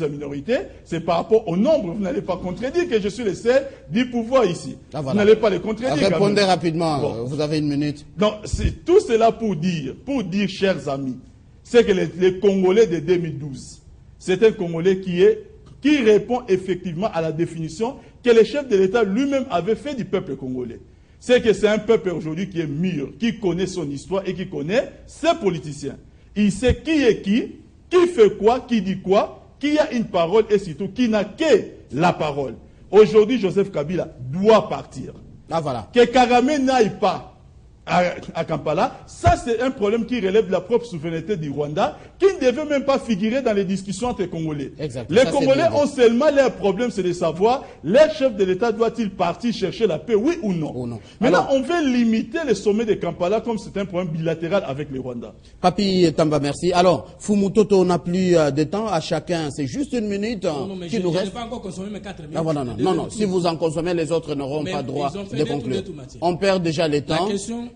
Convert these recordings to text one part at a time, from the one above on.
la minorité, c'est par rapport au nombre. Vous n'allez pas contredire que je suis le seul du pouvoir ici. Ah, voilà. Vous n'allez pas les contredire. Répondez rapidement, bon. Vous avez une minute. Donc, c'est tout cela pour dire, chers amis, c'est que les Congolais de 2012, c'est un Congolais qui répond effectivement à la définition que le chef de l'État lui-même avait fait du peuple congolais. C'est que c'est un peuple aujourd'hui qui est mûr, qui connaît son histoire et qui connaît ses politiciens. Il sait qui est qui fait quoi, qui dit quoi, qui a une parole et surtout qui n'a que la parole. Aujourd'hui, Joseph Kabila doit partir. Ah, voilà. Que Kagame n'aille pas à Kampala, ça c'est un problème qui relève de la propre souveraineté du Rwanda, qui ne devait même pas figurer dans les discussions entre les Congolais. Exact. Les Congolais ont seulement leur problème, c'est de savoir, leur chef de l'État doit-il partir chercher la paix, oui ou non. Maintenant, on veut limiter le sommet de Kampala comme c'est un problème bilatéral avec le Rwanda. Papi Tamba, merci. Alors, Fumutoto, on n'a plus de temps à chacun, c'est juste une minute qui nous reste. Je n'ai pas encore consommé mes 4 minutes. Ah, voilà, non, si vous en consommez, les autres n'auront pas droit de conclure. On perd déjà le temps.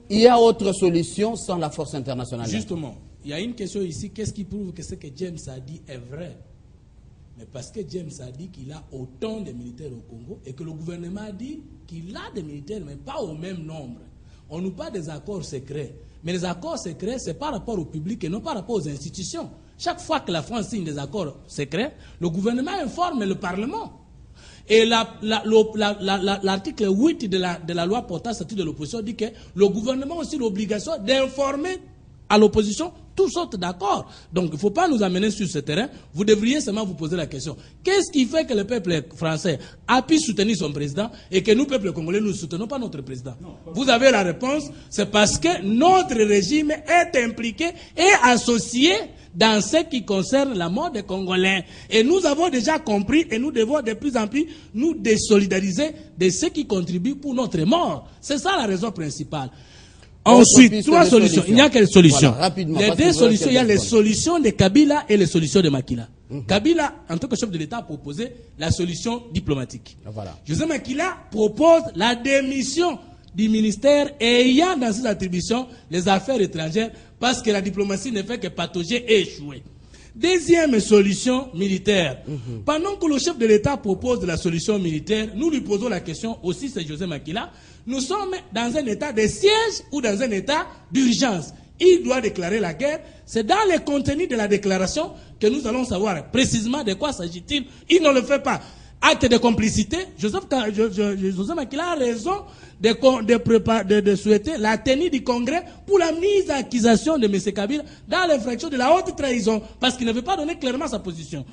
Il y a autre solution sans la force internationale. Justement, il y a une question ici. Qu'est-ce qui prouve que ce que James a dit est vrai? Mais parce que James a dit qu'il a autant de militaires au Congo et que le gouvernement a dit qu'il a des militaires, mais pas au même nombre. On nous parle des accords secrets. Mais les accords secrets, c'est par rapport au public et non par rapport aux institutions. Chaque fois que la France signe des accords secrets, le gouvernement informe le Parlement. Et l'article 8 de la loi portant statut de l'opposition dit que le gouvernement a aussi l'obligation d'informer à l'opposition tous sortes d'accords. Donc il ne faut pas nous amener sur ce terrain. Vous devriez seulement vous poser la question. Qu'est-ce qui fait que le peuple français a pu soutenir son président et que nous, peuple congolais, nous ne soutenons pas notre président? Vous avez la réponse. C'est parce que notre régime est impliqué et associé dans ce qui concerne la mort des Congolais. Et nous avons déjà compris et nous devons de plus en plus nous désolidariser de ceux qui contribuent pour notre mort. C'est ça la raison principale. Ensuite, 3 solutions. Il n'y a qu'une solution. Voilà, les 2 solutions, il y a les solutions de Kabila et les solutions de Makila. Kabila, en tant que chef de l'État, a proposé la solution diplomatique. Voilà. José Makila propose la démission du ministère ayant dans ses attributions les affaires étrangères parce que la diplomatie ne fait que patauger et échouer. Deuxième solution militaire. Pendant que le chef de l'État propose la solution militaire, nous lui posons la question, aussi c'est José Makila, nous sommes dans un état de siège ou dans un état d'urgence. Il doit déclarer la guerre. C'est dans le contenu de la déclaration que nous allons savoir précisément de quoi s'agit-il. Il ne le fait pas. Acte de complicité. José Makila a raison de souhaiter la tenue du Congrès pour la mise à accusation de M. Kabila dans l'infraction de la haute trahison, parce qu'il ne veut pas donner clairement sa position.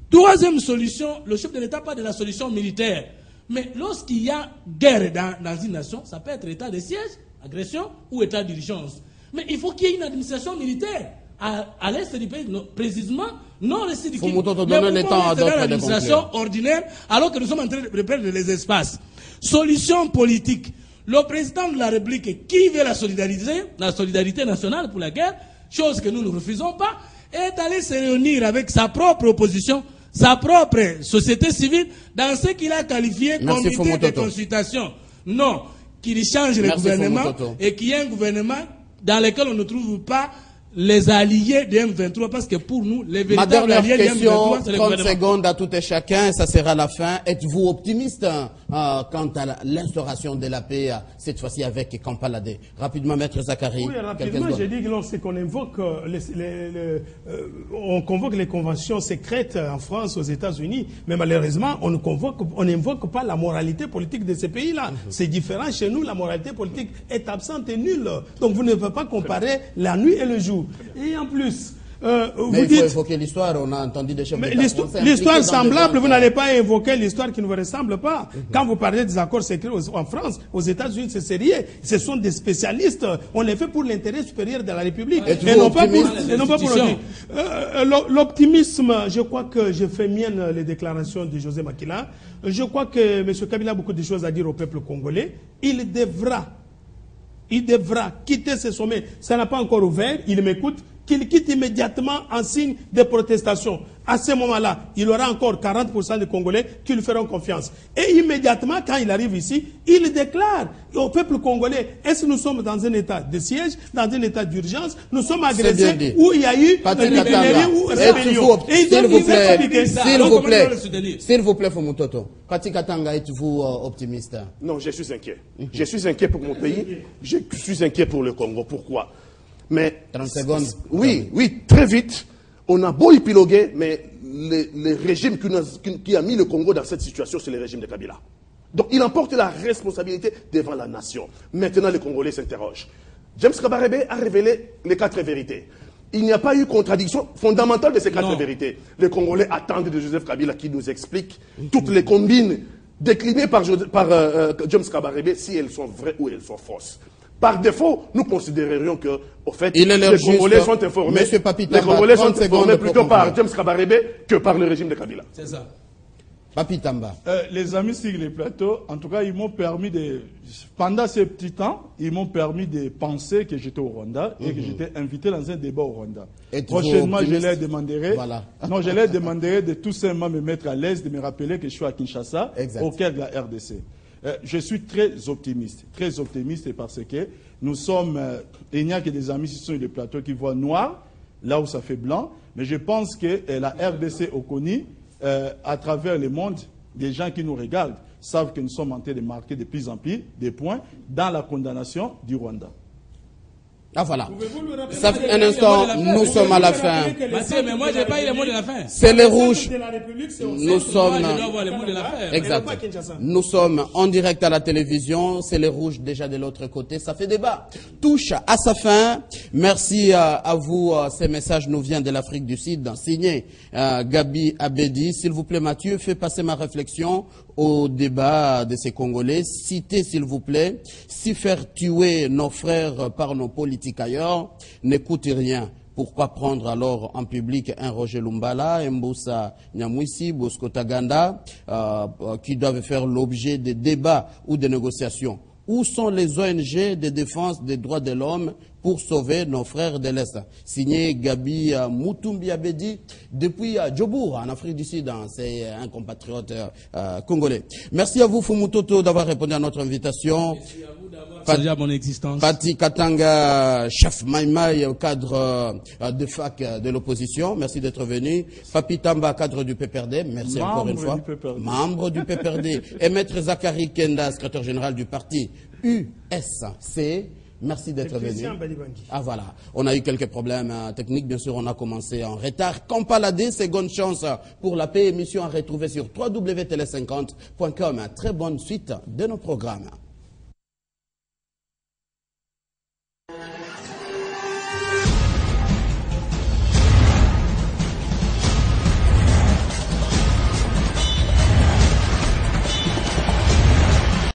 Troisième solution, le chef de l'État parle de la solution militaire. Mais lorsqu'il y a guerre dans une nation, ça peut être état de siège, agression ou état d'urgence. Mais il faut qu'il y ait une administration militaire à l'est du pays, précisément, non l'est du pays. Mais pourquoi on est dans l'administration ordinaire alors que nous sommes en train de perdre les espaces? Solution politique. Le président de la République qui veut la solidarité nationale pour la guerre, chose que nous ne refusons pas, est allé se réunir avec sa propre opposition, sa propre société civile, dans ce qu'il a qualifié comme comité de consultation. Non, qu'il change le gouvernement et qu'il y ait un gouvernement dans lequel on ne trouve pas les alliés de M23, parce que pour nous, les véritables alliés de M23, c'est le gouvernement. 30 secondes à tout et chacun, ça sera la fin. Êtes-vous optimiste quant à l'instauration de la paix, cette fois-ci avec Kampala-D? Rapidement, Maître Zakari. Oui, rapidement, j'ai dit que lorsqu'on invoque, on convoque les conventions secrètes en France, aux États-Unis, mais malheureusement, on n'invoque pas la moralité politique de ces pays-là. C'est différent chez nous, la moralité politique est absente et nulle. Donc vous ne pouvez pas comparer la nuit et le jour. Et en plus, vous dites... il faut évoquer l'histoire, on a entendu des chefs d'État. L'histoire semblable, vous n'allez pas évoquer l'histoire qui ne vous ressemble pas. Quand vous parlez des accords secrets en France, aux États-Unis, c'est sérieux. Ce sont des spécialistes. On les fait pour l'intérêt supérieur de la République. Et non pas pour l'optimisme. Je crois que je fais mienne les déclarations de José Makila. Je crois que M. Kabila a beaucoup de choses à dire au peuple congolais. Il devra quitter ce sommet. Ça n'a pas encore ouvert. Il m'écoute. qu'il quitte immédiatement en signe de protestation. À ce moment-là, il aura encore 40% des Congolais qui lui feront confiance. Et immédiatement, quand il arrive ici, il déclare au peuple congolais, est-ce que nous sommes dans un état de siège, dans un état d'urgence, nous sommes agressés, où il y a eu une rébellion ou rébellion. S'il vous plaît, Fumutoto. Pati Katanga, êtes-vous optimiste? Non, je suis inquiet. Je suis inquiet pour mon pays, je suis inquiet pour le Congo. Pourquoi? Mais 30 secondes. Oui, très vite. On a beau épiloguer, mais le régime qui a mis le Congo dans cette situation, c'est le régime de Kabila. Donc il emporte la responsabilité devant la nation. Maintenant, les Congolais s'interrogent. James Kabarebe a révélé les 4 vérités. Il n'y a pas eu contradiction fondamentale de ces 4 vérités. Les Congolais attendent de Joseph Kabila qui nous explique toutes les combines déclinées par James Kabarebe, si elles sont vraies ou elles sont fausses. Par défaut, nous considérerions que, au fait, les Congolais sont informés, les Congolais sont informés plutôt par James Kabarebe que par le régime de Kabila. C'est ça. Papi Tamba. Les amis sur les plateaux, en tout cas, ils m'ont permis de... Pendant ce petit temps, ils m'ont permis de penser que j'étais au Rwanda et que j'étais invité dans un débat au Rwanda. Prochainement, je leur demanderai... Voilà. Non, je leur demanderai de tout simplement me mettre à l'aise, de me rappeler que je suis à Kinshasa, au cœur de la RDC. Je suis très optimiste parce que nous sommes, il n'y a que des amis sur les plateaux qui voient noir, là où ça fait blanc, mais je pense que la RDC au CONI, à travers le monde, des gens qui nous regardent savent que nous sommes en train de marquer de plus en plus des points dans la condamnation du Rwanda. Ah voilà. Ça fait un instant, nous sommes à la fin. Mais moi, j'ai pas eu le mot de la fin. C'est les rouges. Nous sommes... Exact. Nous sommes en direct à la télévision. C'est les rouges déjà de l'autre côté. Ça fait débat. Touche à sa fin. Merci à vous. Ces messages nous viennent de l'Afrique du Sud. Signé Gabi Abedi. S'il vous plaît, Mathieu, fais passer ma réflexion au débat de ces Congolais. Citez, s'il vous plaît, si faire tuer nos frères par nos politiques ailleurs n'écoute rien. Pourquoi prendre alors en public un Roger Lumbala, un Moussa Nyamwisi, Bosco Taganda, qui doivent faire l'objet de débats ou de négociations? Où sont les ONG de défense des droits de l'homme pour sauver nos frères de l'Est? Signé Gabi Moutumbi Abedi depuis Djobour, en Afrique du Sud. C'est un compatriote congolais. Merci à vous, Fumutoto, d'avoir répondu à notre invitation. Merci à vous d'avoir partagé mon existence. Pati Katanga, chef Maïmaï au cadre de fac de l'opposition. Merci d'être venu. Papi Tamba, cadre du PPRD. Merci encore une fois. Membre du PPRD. Et Maître Zachary Kenda, secrétaire général du parti USC. Merci d'être venu. Ah voilà, on a eu quelques problèmes techniques, bien sûr, on a commencé en retard. Kampala-D, seconde chance pour la paix, émission à retrouver sur www.tele50.com. Très bonne suite de nos programmes.